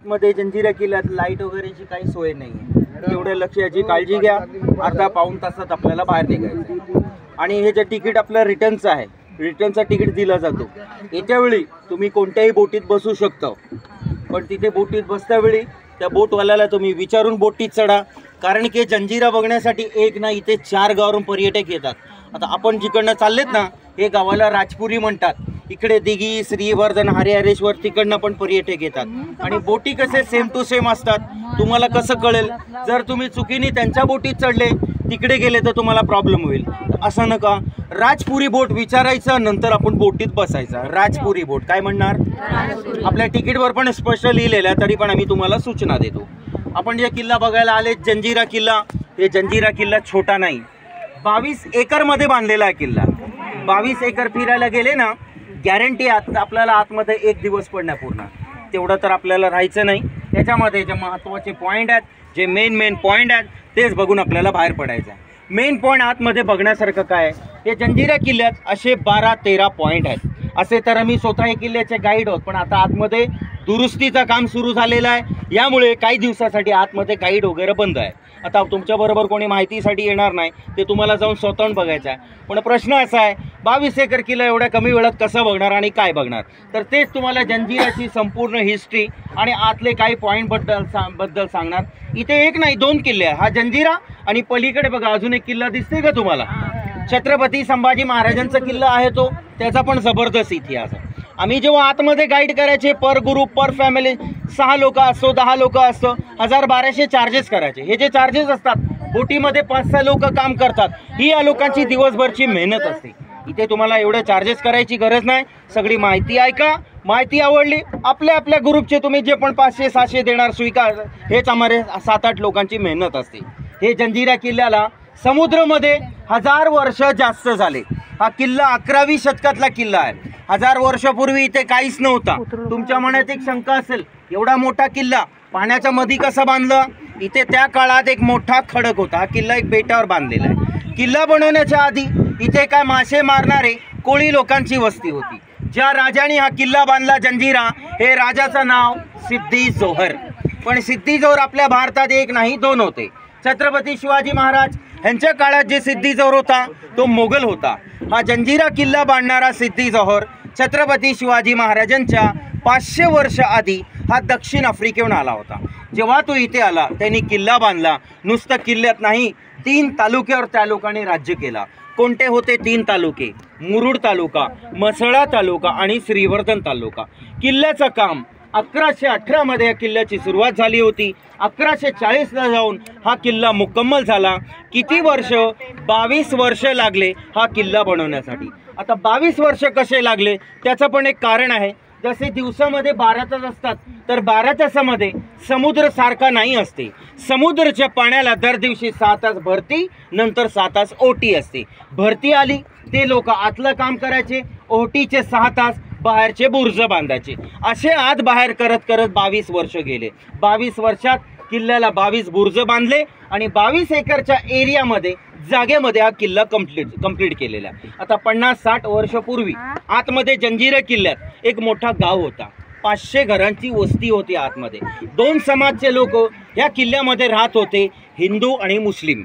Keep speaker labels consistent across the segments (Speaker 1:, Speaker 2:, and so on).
Speaker 1: मध्ये जंजिरा किल्ल्यात लाईट वगैरेची काही सोय नाही, एवढं लक्ष याची काळजी घ्या। अर्धा पाऊण तासात आपल्याला बाहेर निघायचं आणि हे जे तिकीट आपलं रिटर्नचं आहे, रिटर्नचा तिकीट दिला जातो। येत्या वेळी तुम्ही कोणत्याही बोटीत बसू शकता, पण तिथे बोटीत बसतावेळी त्या बोटवाल्याला तुम्ही विचारून बोटीत चढा, कारण की जंजिरा बघण्यासाठी एक ना इथे 4 गावावरून पर्यटक येतात। आता आपण जिकडनं चाललेत ना, हे गावाला राजपुरी म्हणतात। इकडे दिघी, श्रीवर्धन, हरिहरेश्वर तिकडनं पण पर्यटक येतात आणि बोटी कसे सेम टू सेम असतात। तुम्हाला कसं कळेल? जर तुम्ही चुकीने त्यांच्या बोटीत चढले, तिकडे गेले तर तुम्हाला प्रॉब्लेम होईल। असं नका, राजपुरी बोट विचारायचं, नंतर आपण बोटीत बसायचं। राजपुरी बोट काय म्हणणार? आपल्या तिकीटवर पण स्पष्ट लिहिलेलं आहे, तरी पण आम्ही तुम्हाला सूचना देतो। आपण जे किल्ला बघायला आले जंजिरा किल्ला, हे जंजिरा किल्ला छोटा नाही, 22 एकरमध्ये बांधलेला आहे किल्ला। 22 एकर फिरायला गेले ना, गॅरंटी आपल्याला आतमध्ये 1 दिवस पण नाही पूर्ण, तेवढं तर आपल्याला राहायचं नाही। त्याच्यामध्ये जे महत्त्वाचे पॉईंट आहेत, जे मेन पॉईंट आहेत, तेच बघून आपल्याला बाहेर पडायचं आहे। मेन पॉईंट आतमध्ये बघण्यासारखं काय आहे, हे जंजिरा किल्ल्यात असे 12-13 पॉईंट आहेत। असे तर आम्ही स्वतः हे किल्ल्याचे गाईड आहोत, पण आता आतमध्ये दुरुस्तीचं काम सुरू झालेलं आहे, यामुळे काही दिवसासाठी आतमध्ये गाईड वगैरे बंद आहे। आता तुमच्याबरोबर कोणी माहितीसाठी येणार नाही, ते तुम्हाला जाऊन स्वतःहून बघायचं आहे। पण प्रश्न असा आहे, 22 एकर किल्ला एवढ्या कमी वेळात कसं बघणार आणि काय बघणार? तर तेच तुम्हाला जंजिराची संपूर्ण हिस्ट्री आणि आतले काही पॉईंट बद्दल सांगणार। इथे एक नाही 2 किल्ले आहे, हा जंजिरा आणि पलीकडे बघा अजून एक किल्ला दिसते का तुम्हाला? छत्रपती संभाजी महाराजांचा किल्ला आहे तो, त्याचा पण जबरदस्त इतिहास आहे। आम्ही जेव्हा आतमध्ये गाईड करायचे, पर ग्रुप पर फॅमिली 6 लोक असतो, 10 लोक असतो, 1200 चार्जेस करायचे। हे जे चार्जेस असतात, बोटीमध्ये 5-6 लोक काम करतात, ही या लोकांची दिवसभरची मेहनत असते। इथे तुम्हाला एवढे चार्जेस करायची गरज नाही। सगळी माहिती ऐका, माहिती आवडली, आपल्या ग्रुपचे तुम्ही जे पण 500-600 देणार स्वीकार, हेच आम्हाला 7-8 लोकांची मेहनत असते। हे जंजिरा किल्ल्याला समुद्रामध्ये 1000 वर्ष जास्त झाले। हा किल्ला 11वी शतकातला किल्ला आहे। 1000 वर्षापूर्वी इथे काहीच नव्हता। तुमच्या मनात एक शंका असेल, एवढा मोठा किल्ला पाण्याच्या मध्ये कसा बांधला? इथे त्या काळात एक मोठा खडक होता, हा किल्ला एक बेटावर बांधलेला आहे। किल्ला बनवण्याच्या आधी इथे काय मासे मारणारे कोळी लोकांची वस्ती होती। ज्या राजाने हा किल्ला बांधला जंजिरा, हे राजाचं नाव सिद्दी जोहर। पण सिद्दी जोहर आपल्या भारतात एक नाही 2 होते। छत्रपती शिवाजी महाराज यांच्या काळात जे सिद्दी जोहर होता, तो मोगल होता। हा जंजिरा किल्ला बांधणारा सिद्दी जोहर छत्रपती शिवाजी महाराजांच्या 500 वर्ष आधी हा दक्षिण आफ्रिकेहून आला होता। जेव्हा तो इथे आला, त्यांनी किल्ला बांधला। नुसतं किल्ल्यात नाही, 3 तालुक्यावर त्या लोकांनी राज्य केला। कोणते होते 3 तालुके? मुरुड तालुका, म्हसळा तालुका आणि श्रीवर्धन तालुका। किल्ल्याचं काम 1118 मध्ये या किल्ल्याची सुरुवात झाली होती। 1140ला जाऊन हा किल्ला मुकम्मल झाला। किती वर्ष? 22 वर्ष लागले हा किल्ला बनवण्यासाठी। आता 22 वर्ष कसे लागले, त्याचं पण एक कारण आहे। जसे दिवसामध्ये 12 तास असतात, तर 12 तासामध्ये समुद्र सारखा नाही असते। समुद्राच्या पाण्याला दर दिवशी 6 तास भरती, नंतर 6 तास ओटी असते। भरती आली, ते लोक आतलं काम करायचे, ओटीचे 6 तास बाहेरचे बुर्ज बांधायचे। असे आत बाहेर करत करत 22 वर्ष गेले। 22 वर्षात किल्ल्याला 22 बुर्ज बांधले आणि 22 एकरच्या एरियामध्ये जागेमध्ये हा किल्ला कंप्लीट केलेला। आता 50-60 वर्षापूर्वी आतमध्ये जंजिरा किल्ल्यात एक मोठा गाव होता। 500 घरांची वस्ती होती आतमध्ये। 2 समाजचे लोक या किल्ल्यामध्ये राहत होते, हिंदू आणि मुस्लिम।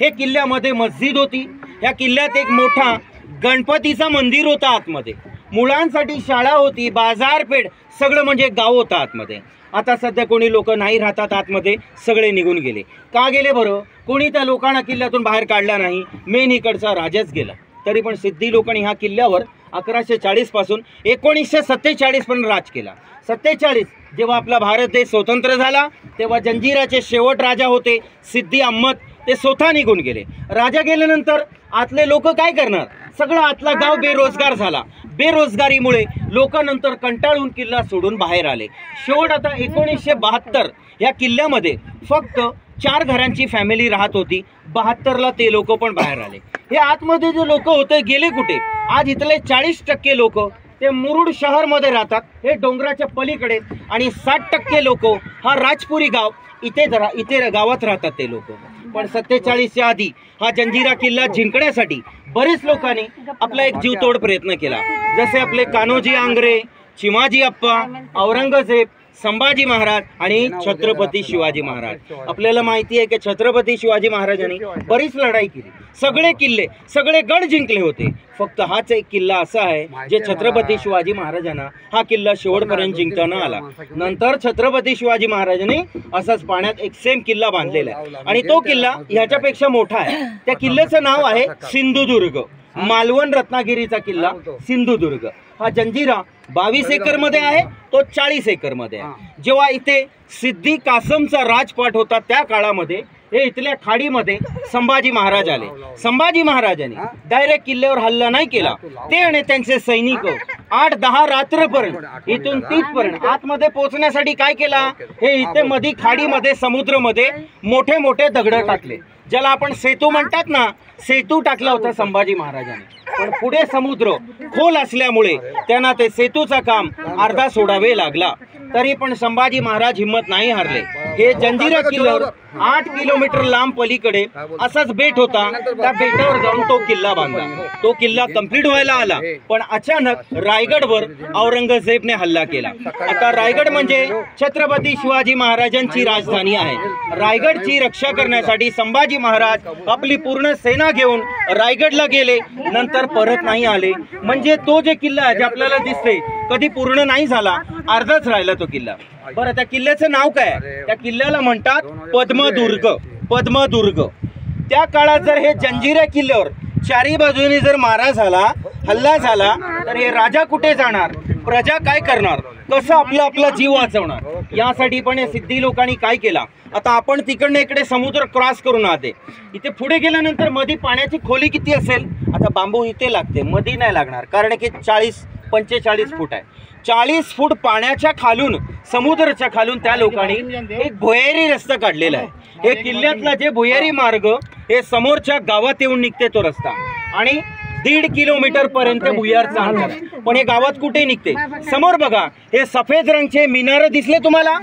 Speaker 1: हे किल्ल्यामध्ये मस्जिद होती। या किल्ल्यात एक मोठा गणपतीचा मंदिर होता आतमध्ये। मुलांसाठी शाळा होती, बाजारपेठ, सगळं म्हणजे गाव होतं आतमध्ये। आता सध्या कोणी लोक नाही राहतात आतमध्ये, सगळे निघून गेले। का गेले बरं? कोणी त्या लोकांना किल्ल्यातून बाहेर काढला नाही, मेन इकडचा राजाच गेला। तरी पण सिद्धी लोकांनी ह्या किल्ल्यावर 1140 पासून 1947 पर्यंत राज केला। 47 जेव्हा आपला भारत देश स्वतंत्र झाला, तेव्हा जंजिराचे शेवट राजा होते सिद्दी अहमद, ते स्वतः निघून गेले। राजा गेल्यानंतर आतले लोक काय करणार? सगळं आतला गाव बेरोजगार झाला। बेरोजगारीमुळे लोक नंतर कंटाळून किल्ला सोडून बाहेर आले। शेवट आता 1972 या किल्ल्यामध्ये फक्त 4 घरांची फॅमिली राहत होती। 72ला ते लोक पण बाहेर आले। हे आतमध्ये जे लोक होते गेले कुठे? आज इथले 40% लोक ते मुरुड शहरमध्ये राहतात, हे डोंगराच्या पलीकडे, आणि 60% लोक हा राजपुरी गाव इथे गावात राहतात ते लोक। पण 47च्या आधी हा जंजिरा किल्ला जिंकण्यासाठी बरेच लोकांनी आपला एक जीवतोड प्रयत्न केला। जसे आपले कान्होजी आंग्रे, चिमाजी अप्पा, औरंगजेब, संभाजी महाराज आणि छत्रपती शिवाजी महाराज। आपल्याला माहिती आहे की छत्रपती शिवाजी महाराजांनी बरीच लढाई केली, सगळे किल्ले सगळे गड जिंकले होते, फक्त हाच एक किल्ला असा आहे जे छत्रपती शिवाजी महाराजांना हा किल्ला शेवटपर्यंत जिंकता न आला। नंतर छत्रपती शिवाजी महाराजांनी असाच पाण्यात एक सेम किल्ला बांधलेला आहे आणि तो किल्ला ह्याच्यापेक्षा मोठा आहे। त्या किल्ल्याचं नाव आहे सिंधुदुर्ग, मालवण रत्नागिरीचा किल्ला सिंधुदुर्ग। हा जंजिरा 22 एकर मध्ये आहे, तो 40 एकर मध्ये आहे। जेव्हा इथे सिद्धी कासमचा राजपाट होता त्या काळामध्ये हे इथल्या खाडीमध्ये संभाजी महाराज आले। संभाजी महाराजांनी डायरेक्ट किल्ल्यावर हल्ला नाही केला, ते आणि त्यांचे सैनिक 8-10 रात्रपर्यंत इथून तिथपर्यंत आतमध्ये पोहोचण्यासाठी काय केला, हे इथे मध्ये खाडीमध्ये समुद्रामध्ये मोठे मोठे दगड टाकले, ज्याला आपण सेतू म्हणतात ना, सेतू टाकला होता संभाजी महाराजांनी। पण पुढे समुद्र खोल असल्यामुळे त्यांना ते सेतूचं काम अर्धा सोडावे लागला, तरी पण संभाजी महाराज हिम्मत नाही हारले। हे जंजिरा किल्ल्यावर 8 किलोमीटर लांब पलीकडे असाच बेट होता, त्या बेटावर जाऊन तो किल्ला बांधला। तो किल्ला कंप्लीट व्हायला आला, पण अचानक रायगडवर औरंगजेबने हल्ला केला। आता रायगड म्हणजे छत्रपती शिवाजी महाराजांची राजधानी आहे। रायगडची रक्षा करण्यासाठी संभाजी महाराज आपली पूर्ण सेना घेऊन रायगडला गेले, नंतर परत नाही आले। म्हणजे तो जे किल्ला आहे जे आपल्याला दिसते कधी पूर्ण नाही झाला, अर्धाच राहिला तो किल्ला। बरं, त्या किल्ल्याचं नाव काय? त्या किल्ल्याला म्हणतात पद्मदुर्ग। पद्मदुर्ग त्या काळात जर हे जंजिरा किल्ल्यावर चारी बाजूनी जर मारा झाला, हल्ला झाला, तर हे राजा कुठे जाणार, प्रजा काय करणार, कसं आपला जीव वाचवणार, यासाठी पण हे सिद्धी लोकांनी काय केला। आता आपण तिकडनं इकडे समुद्र क्रॉस करून आले, इथे पुढे गेल्यानंतर मध्ये पाण्याची खोली किती असेल, आता बांबू इथे लागते, मध्ये नाही लागणार, कारण की 40-45 फूट आहे। 40 फूट पाण्याच्या खालून, समुद्राच्या खालून त्या लोकांनी एक भुयारी रस्ता काढलेला आहे। हे किल्ल्यातला जे भुयारी मार्ग हे समोरच्या गावात येऊन निघते तो रस्ता, आणि 1.5 किलोमीटर पर्यंत भुयारचा अंतर। पण हे गावात कुठे निघते, समोर बघा, हे सफेद रंगचे मिनार दिसले तुम्हाला,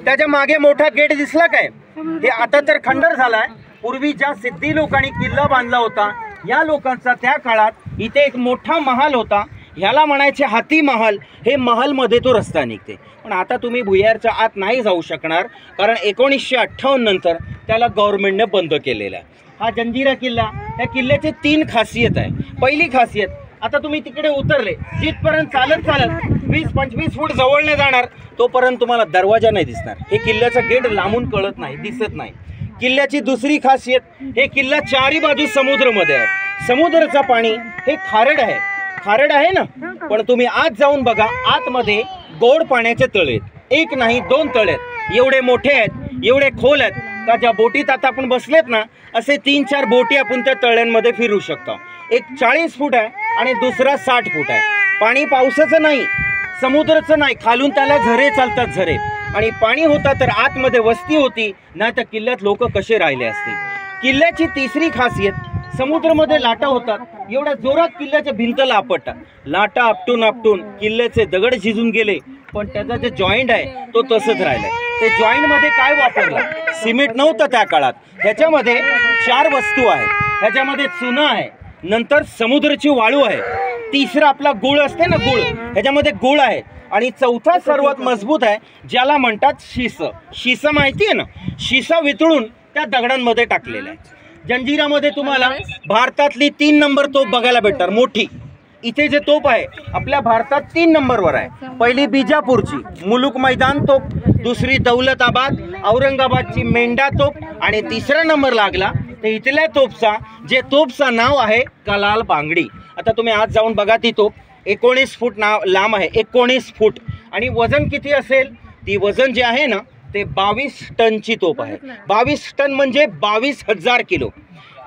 Speaker 1: त्याच्या मागे मोठा गेट दिसला काय, हे आता तर खंडर झालाय। पूर्वी ज्या सिद्धी लोकांनी किल्ला बांधला होता, या लोकांचा त्या काळात इथे एक मोठा महाल होता, ह्याला म्हणायचे हाती महाल। हे महाल मध्ये तो रस्ता निघते, पण आता तुम्ही भुयारच्या आत नाही जाऊ शकणार, कारण 1958 नंतर त्याला गव्हर्नमेंटने बंद केलेला आहे। हा जंजिरा किल्ला, या किल्ल्याचे 3 खासियत आहे। पहिली खासियत, आता तुम्ही तिकडे उतरले, जिथपर्यंत चालत 20-25 फूट जवळ नाही जाणार तोपर्यंत तुम्हाला दरवाजा नाही दिसणार। हे किल्ल्याचं गेट लांबून कळत नाही, दिसत नाही। किल्ल्याची दुसरी खासियत, हे किल्ला चारी बाजू समुद्रामध्ये आहे। समुद्राचं पाणी हे खारड आहे, खारड आहे ना, पण तुम्ही आत जाऊन बघा, आतमध्ये गोड पाण्याचे तळे आहेत, 1 नाही 2 तळे आहेत, एवढे मोठे आहेत, एवढे खोल आहेत का ज्या बोटीत आता आपण बसलेत ना, असे 3-4 बोटी आपण त्या तळ्यांमध्ये फिरू शकतो। एक 40 फूट आहे आणि दुसरा 60 फूट आहे। पाणी पावसाचं नाही, समुद्राचं नाही, खालून त्याला झरे चालतात, झरे, आणि पाणी होता तर आतमध्ये वस्ती होती, नाही तर किल्ल्यात लोक कसे राहिले असते। किल्ल्याची तिसरी खासियत, समुद्रामध्ये लाटा होतात, एवढ्या जोरात किल्ल्याच्या भिंतला आपटतात, लाटा आपटून आपटून किल्ल्याचे दगड शिजून गेले, पण त्याचा जे जॉईंट आहे तो तसंच राहिलाय। ते जॉईंट मध्ये काय वापरलं, सिमेंट नव्हतं त्या काळात, ह्याच्यामध्ये 4 वस्तू आहेत, ह्याच्यामध्ये चुना आहे, नंतर समुद्राची वाळू आहे, तिसरा आपला गुळ असते ना, गुळ, ह्याच्यामध्ये गुळ आहे, आणि चौथा सर्वात मजबूत आहे, ज्याला म्हणतात शिस। शिस माहिती आहे ना, शिसा वितळून त्या दगडांमध्ये टाकलेला आहे। जंजिरामध्ये तुम्हाला भारतातली 3 नंबर तोप बघायला भेटणार, मोठी। इथे जे तोप आहे आपल्या भारतात 3 नंबरवर आहे। पहिली बिजापूरची मुलुक मैदान तोप, दुसरी दौलताबाद औरंगाबादची मेंढा तोप, आणि तिसरा नंबर लागला ते इथल्या तोपचा, जे तोपचा नाव आहे कलाल बांगडी। आता तुम्ही आज जाऊन बघा, ती तोप 19 फूट लांब आहे, 19 फूट, आणि वजन किती असेल, ती वजन जे आहे ना ते 22 टनची तोप आहे। 22 टन म्हणजे 22,000 किलो।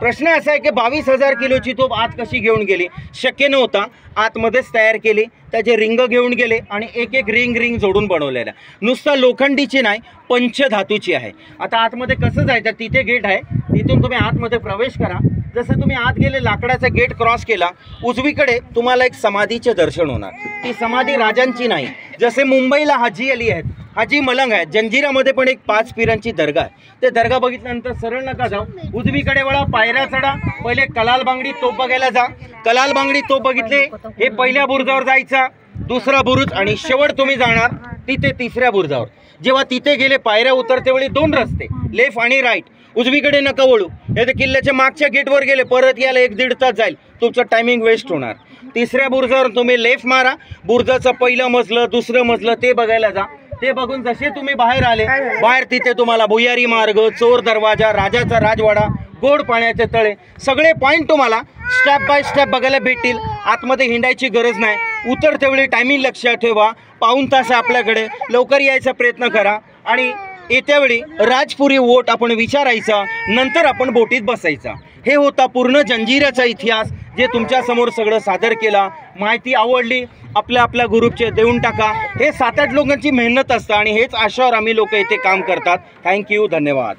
Speaker 1: प्रश्न असा आहे की 22,000 किलोची तोप आत कशी घेऊन गेली, शक्य नव्हता, आतमध्येच तयार केली, त्याचे रिंग घेऊन गेले आणि एक रिंग जोडून बनवलेला, नुसता लोखंडीची नाही, पंचधातूची आहे। आता आतमध्ये कसं जायचं, तिथे गेट आहे, तिथून तुम्ही आतमध्ये प्रवेश करा। जसं तुम्ही आत गेले, लाकडाचा गेट क्रॉस केला, उजवीकडे तुम्हाला एक समाधीचे दर्शन होणार। ती समाधी राजांची नाही, जसे मुंबईला हाजी अली आहेत, हाजी मलंग आहे, जंजिरामध्ये पण एक 5 पिरांची दर्गा आहे। ते दर्गा बघितल्यानंतर सरळ नका जाऊ, उजवीकडे वळा, पायऱ्या चढा, पहिले कलाल बांगडी तोप बघायला जा। कलाल बांगडी तोप बघितले, हे पहिल्या बुरुजावर जायचा, दुसरा बुरुज आणि शेवट तुम्ही जाणार तिथे तिसऱ्या बुरुजावर. जेव्हा तिथे गेले पायऱ्या उतरते वेळी 2 रस्ते, लेफ्ट आणि राईट. उजवीकडे नका वळू. हे किल्ल्याच्या मागच्या गेटवर गेले परत यायला 1-1.5 तास जाईल, तुमचं टायमिंग वेस्ट होणार. तिसऱ्या बुरुजावर तुम्ही लेफ्ट मारा. बुरुजाचं पहिलं मजलं दुसरं मजलं ते बघायला जा. ते बघून जसे तुम्ही बाहेर आले, बाहेर तिथे तुम्हाला भुयारी मार्ग, चोर दरवाजा, राजाचा राजवाडा, गोड पाण्याचे तळे, सगळे पॉईंट तुम्हाला स्टेप बाय स्टेप बघायला भेटतील. आतमध्ये हिंडायची गरज नाही. उतरते वेळी टायमिंग लक्षात ठेवा. पाऊण तास आपल्याकडे, लवकर यायचा प्रयत्न करा. आणि येत्या वेळी राजपुरी वोट आपण विचारायचा, नंतर आपण बोटीत बसायचा. हे होता पूर्ण जंजिऱ्याचा इतिहास, जे तुमच्यासमोर सगळं सादर केला. माहिती आवडली आपल्या ग्रुपचे देऊन टाका. हे 7-8 लोकांची मेहनत असतं आणि हेच आशावर आम्ही लोक इथे काम करतात. थँक्यू, धन्यवाद.